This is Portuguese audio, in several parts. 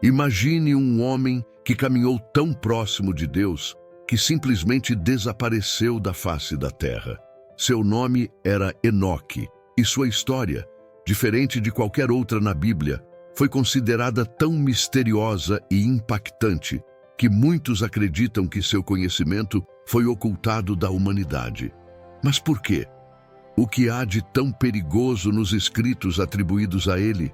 Imagine um homem que caminhou tão próximo de Deus que simplesmente desapareceu da face da terra. Seu nome era Enoque, e sua história, diferente de qualquer outra na Bíblia, foi considerada tão misteriosa e impactante que muitos acreditam que seu conhecimento foi ocultado da humanidade. Mas por quê? O que há de tão perigoso nos escritos atribuídos a ele?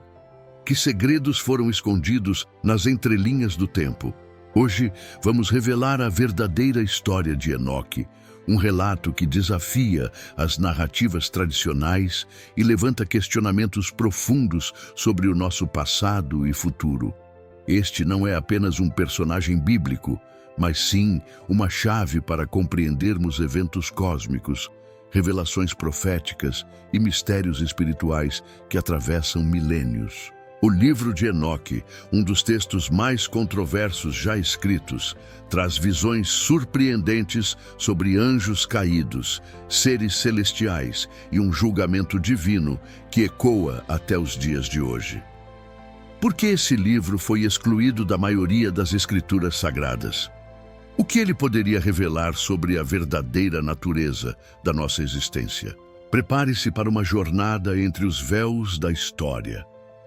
Que segredos foram escondidos nas entrelinhas do tempo? Hoje vamos revelar a verdadeira história de Enoque, um relato que desafia as narrativas tradicionais e levanta questionamentos profundos sobre o nosso passado e futuro. Este não é apenas um personagem bíblico, mas sim uma chave para compreendermos eventos cósmicos, revelações proféticas e mistérios espirituais que atravessam milênios. O livro de Enoque, um dos textos mais controversos já escritos, traz visões surpreendentes sobre anjos caídos, seres celestiais e um julgamento divino que ecoa até os dias de hoje. Por que esse livro foi excluído da maioria das escrituras sagradas? O que ele poderia revelar sobre a verdadeira natureza da nossa existência? Prepare-se para uma jornada entre os véus da história.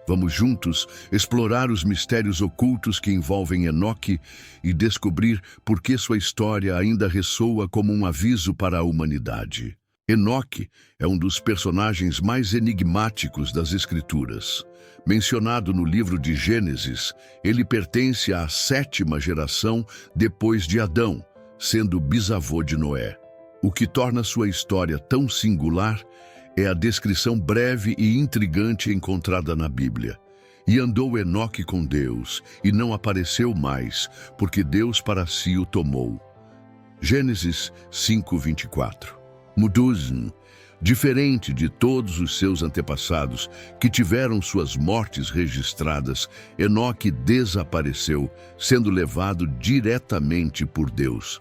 Vamos juntos explorar os mistérios ocultos que envolvem Enoque e descobrir por que sua história ainda ressoa como um aviso para a humanidade. Enoque é um dos personagens mais enigmáticos das Escrituras. Mencionado no livro de Gênesis, ele pertence à 7ª geração depois de Adão, sendo bisavô de Noé. O que torna sua história tão singular é a descrição breve e intrigante encontrada na Bíblia. E andou Enoque com Deus, e não apareceu mais, porque Deus para si o tomou. Gênesis 5:24. Muduzn, diferente de todos os seus antepassados, que tiveram suas mortes registradas, Enoque desapareceu, sendo levado diretamente por Deus.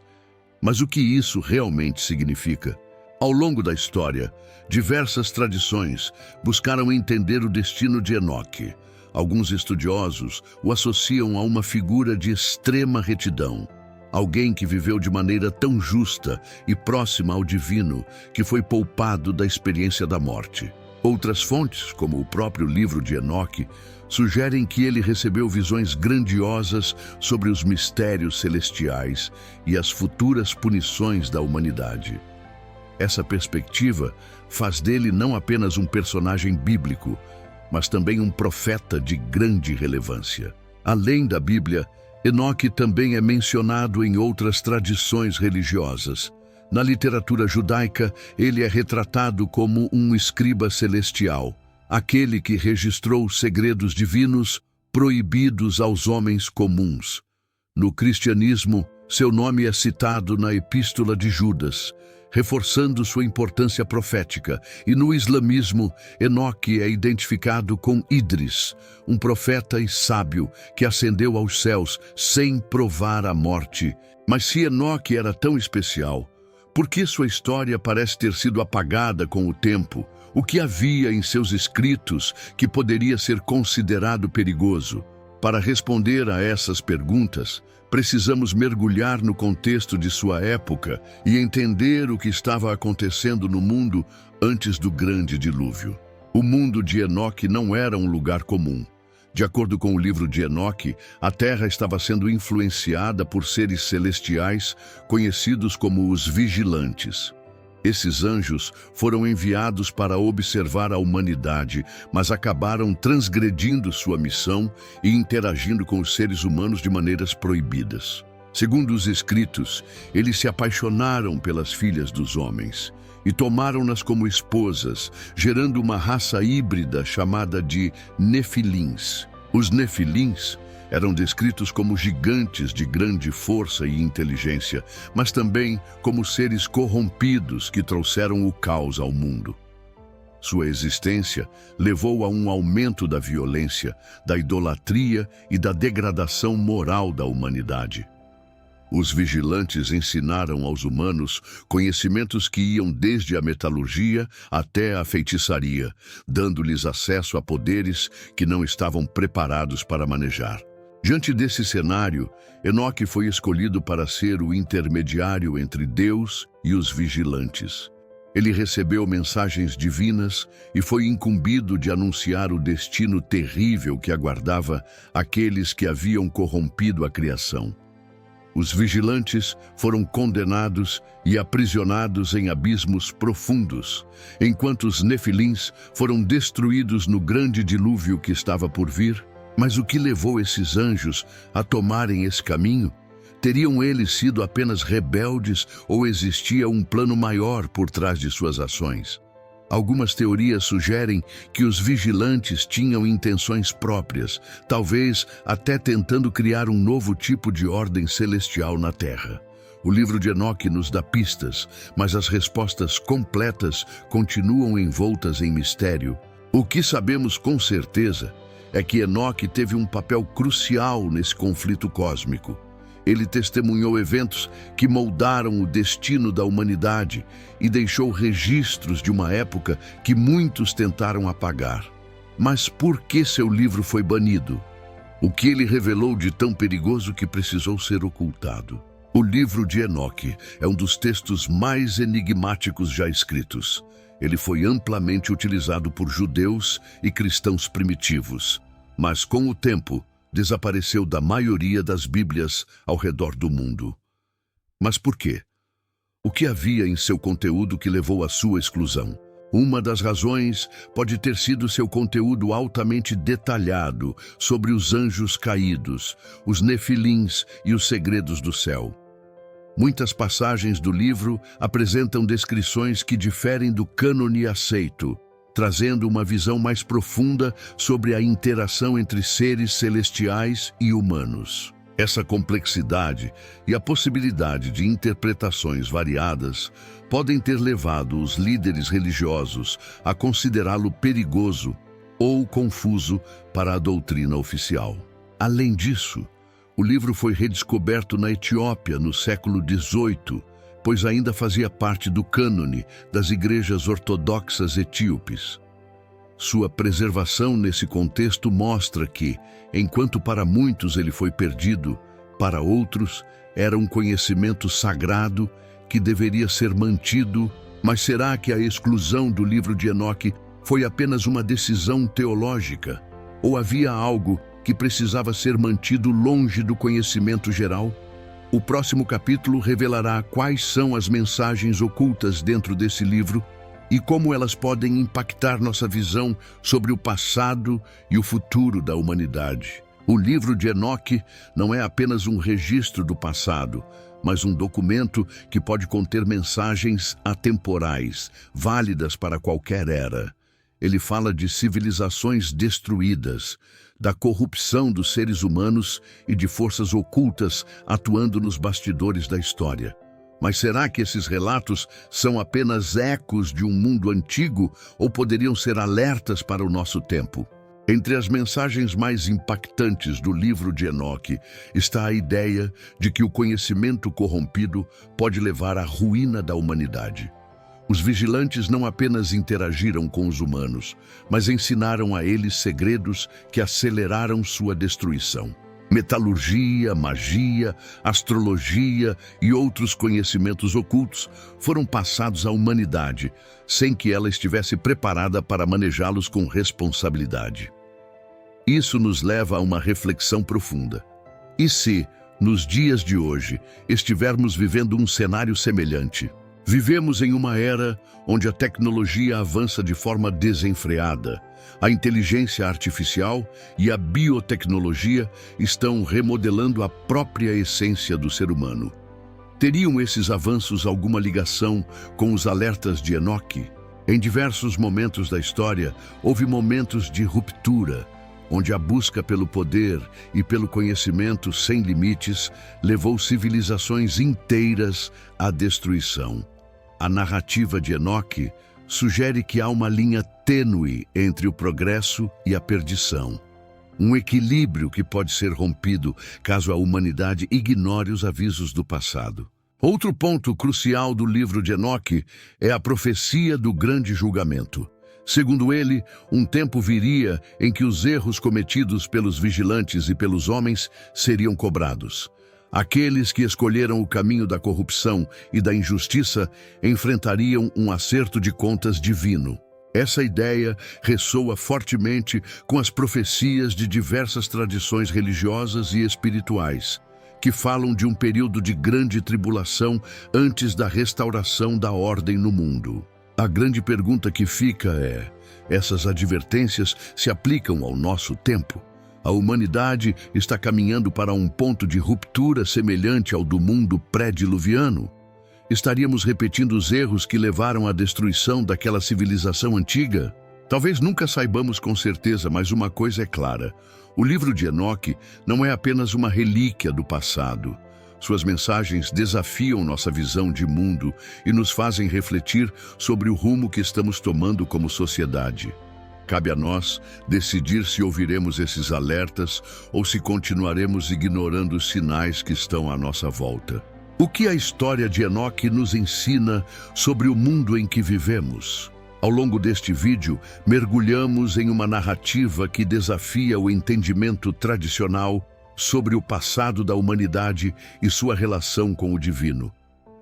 Mas o que isso realmente significa? Ao longo da história, diversas tradições buscaram entender o destino de Enoque. Alguns estudiosos o associam a uma figura de extrema retidão, alguém que viveu de maneira tão justa e próxima ao divino que foi poupado da experiência da morte. Outras fontes, como o próprio livro de Enoque, sugerem que ele recebeu visões grandiosas sobre os mistérios celestiais e as futuras punições da humanidade. Essa perspectiva faz dele não apenas um personagem bíblico, mas também um profeta de grande relevância. Além da Bíblia, Enoque também é mencionado em outras tradições religiosas. Na literatura judaica, ele é retratado como um escriba celestial, aquele que registrou segredos divinos proibidos aos homens comuns. No cristianismo, seu nome é citado na Epístola de Judas, reforçando sua importância profética, e no islamismo, Enoque é identificado com Idris, um profeta e sábio que ascendeu aos céus sem provar a morte. Mas se Enoque era tão especial, por que sua história parece ter sido apagada com o tempo? O que havia em seus escritos que poderia ser considerado perigoso? Para responder a essas perguntas, precisamos mergulhar no contexto de sua época e entender o que estava acontecendo no mundo antes do grande dilúvio. O mundo de Enoque não era um lugar comum. De acordo com o livro de Enoque, a Terra estava sendo influenciada por seres celestiais conhecidos como os vigilantes. Esses anjos foram enviados para observar a humanidade, mas acabaram transgredindo sua missão e interagindo com os seres humanos de maneiras proibidas. Segundo os escritos, eles se apaixonaram pelas filhas dos homens e tomaram-nas como esposas, gerando uma raça híbrida chamada de Nefilins. Os Nefilins eram descritos como gigantes de grande força e inteligência, mas também como seres corrompidos que trouxeram o caos ao mundo. Sua existência levou a um aumento da violência, da idolatria e da degradação moral da humanidade. Os vigilantes ensinaram aos humanos conhecimentos que iam desde a metalurgia até a feitiçaria, dando-lhes acesso a poderes que não estavam preparados para manejar. Diante desse cenário, Enoque foi escolhido para ser o intermediário entre Deus e os vigilantes. Ele recebeu mensagens divinas e foi incumbido de anunciar o destino terrível que aguardava aqueles que haviam corrompido a criação. Os vigilantes foram condenados e aprisionados em abismos profundos, enquanto os nefilins foram destruídos no grande dilúvio que estava por vir. Mas o que levou esses anjos a tomarem esse caminho? Teriam eles sido apenas rebeldes ou existia um plano maior por trás de suas ações? Algumas teorias sugerem que os vigilantes tinham intenções próprias, talvez até tentando criar um novo tipo de ordem celestial na Terra. O livro de Enoque nos dá pistas, mas as respostas completas continuam envoltas em mistério. O que sabemos com certeza é que Enoque teve um papel crucial nesse conflito cósmico. Ele testemunhou eventos que moldaram o destino da humanidade e deixou registros de uma época que muitos tentaram apagar. Mas por que seu livro foi banido? O que ele revelou de tão perigoso que precisou ser ocultado? O livro de Enoque é um dos textos mais enigmáticos já escritos. Ele foi amplamente utilizado por judeus e cristãos primitivos, mas com o tempo, desapareceu da maioria das Bíblias ao redor do mundo. Mas por quê? O que havia em seu conteúdo que levou à sua exclusão? Uma das razões pode ter sido seu conteúdo altamente detalhado sobre os anjos caídos, os nefilins e os segredos do céu. Muitas passagens do livro apresentam descrições que diferem do cânone aceito, trazendo uma visão mais profunda sobre a interação entre seres celestiais e humanos. Essa complexidade e a possibilidade de interpretações variadas podem ter levado os líderes religiosos a considerá-lo perigoso ou confuso para a doutrina oficial. Além disso, o livro foi redescoberto na Etiópia no século XVIII, pois ainda fazia parte do cânone das igrejas ortodoxas etíopes. Sua preservação nesse contexto mostra que, enquanto para muitos ele foi perdido, para outros era um conhecimento sagrado que deveria ser mantido. Mas será que a exclusão do livro de Enoque foi apenas uma decisão teológica? Ou havia algo que precisava ser mantido longe do conhecimento geral? O próximo capítulo revelará quais são as mensagens ocultas dentro desse livro e como elas podem impactar nossa visão sobre o passado e o futuro da humanidade. O livro de Enoque não é apenas um registro do passado, mas um documento que pode conter mensagens atemporais, válidas para qualquer era. Ele fala de civilizações destruídas, da corrupção dos seres humanos e de forças ocultas atuando nos bastidores da história. Mas será que esses relatos são apenas ecos de um mundo antigo ou poderiam ser alertas para o nosso tempo? Entre as mensagens mais impactantes do livro de Enoque está a ideia de que o conhecimento corrompido pode levar à ruína da humanidade. Os vigilantes não apenas interagiram com os humanos, mas ensinaram a eles segredos que aceleraram sua destruição. Metalurgia, magia, astrologia e outros conhecimentos ocultos foram passados à humanidade, sem que ela estivesse preparada para manejá-los com responsabilidade. Isso nos leva a uma reflexão profunda. E se, nos dias de hoje, estivermos vivendo um cenário semelhante? Vivemos em uma era onde a tecnologia avança de forma desenfreada. A inteligência artificial e a biotecnologia estão remodelando a própria essência do ser humano. Teriam esses avanços alguma ligação com os alertas de Enoque? Em diversos momentos da história, houve momentos de ruptura, onde a busca pelo poder e pelo conhecimento sem limites levou civilizações inteiras à destruição. A narrativa de Enoque sugere que há uma linha tênue entre o progresso e a perdição. Um equilíbrio que pode ser rompido caso a humanidade ignore os avisos do passado. Outro ponto crucial do livro de Enoque é a profecia do grande julgamento. Segundo ele, um tempo viria em que os erros cometidos pelos vigilantes e pelos homens seriam cobrados. Aqueles que escolheram o caminho da corrupção e da injustiça enfrentariam um acerto de contas divino. Essa ideia ressoa fortemente com as profecias de diversas tradições religiosas e espirituais, que falam de um período de grande tribulação antes da restauração da ordem no mundo. A grande pergunta que fica é: essas advertências se aplicam ao nosso tempo? A humanidade está caminhando para um ponto de ruptura semelhante ao do mundo pré-diluviano? Estaríamos repetindo os erros que levaram à destruição daquela civilização antiga? Talvez nunca saibamos com certeza, mas uma coisa é clara: o livro de Enoque não é apenas uma relíquia do passado. Suas mensagens desafiam nossa visão de mundo e nos fazem refletir sobre o rumo que estamos tomando como sociedade. Cabe a nós decidir se ouviremos esses alertas ou se continuaremos ignorando os sinais que estão à nossa volta. O que a história de Enoque nos ensina sobre o mundo em que vivemos? Ao longo deste vídeo, mergulhamos em uma narrativa que desafia o entendimento tradicional sobre o passado da humanidade e sua relação com o divino.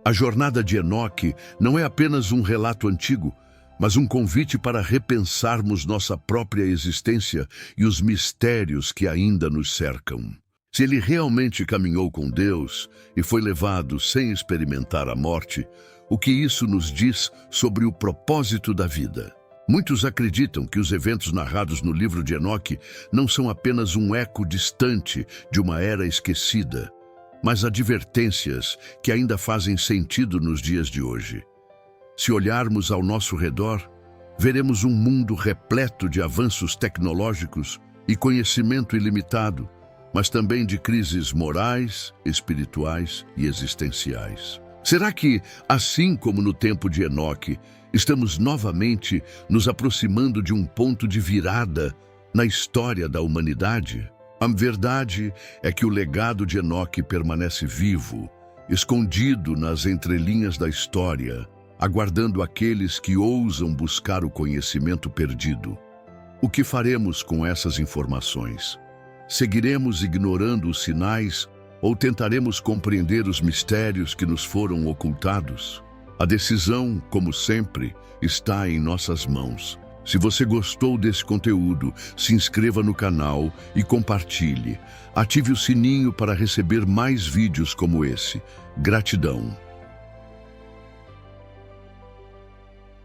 A jornada de Enoque não é apenas um relato antigo, mas um convite para repensarmos nossa própria existência e os mistérios que ainda nos cercam. Se ele realmente caminhou com Deus e foi levado sem experimentar a morte, o que isso nos diz sobre o propósito da vida? Muitos acreditam que os eventos narrados no livro de Enoque não são apenas um eco distante de uma era esquecida, mas advertências que ainda fazem sentido nos dias de hoje. Se olharmos ao nosso redor, veremos um mundo repleto de avanços tecnológicos e conhecimento ilimitado, mas também de crises morais, espirituais e existenciais. Será que, assim como no tempo de Enoque, estamos novamente nos aproximando de um ponto de virada na história da humanidade? A verdade é que o legado de Enoque permanece vivo, escondido nas entrelinhas da história, aguardando aqueles que ousam buscar o conhecimento perdido. O que faremos com essas informações? Seguiremos ignorando os sinais ou tentaremos compreender os mistérios que nos foram ocultados? A decisão, como sempre, está em nossas mãos. Se você gostou desse conteúdo, se inscreva no canal e compartilhe. Ative o sininho para receber mais vídeos como esse. Gratidão!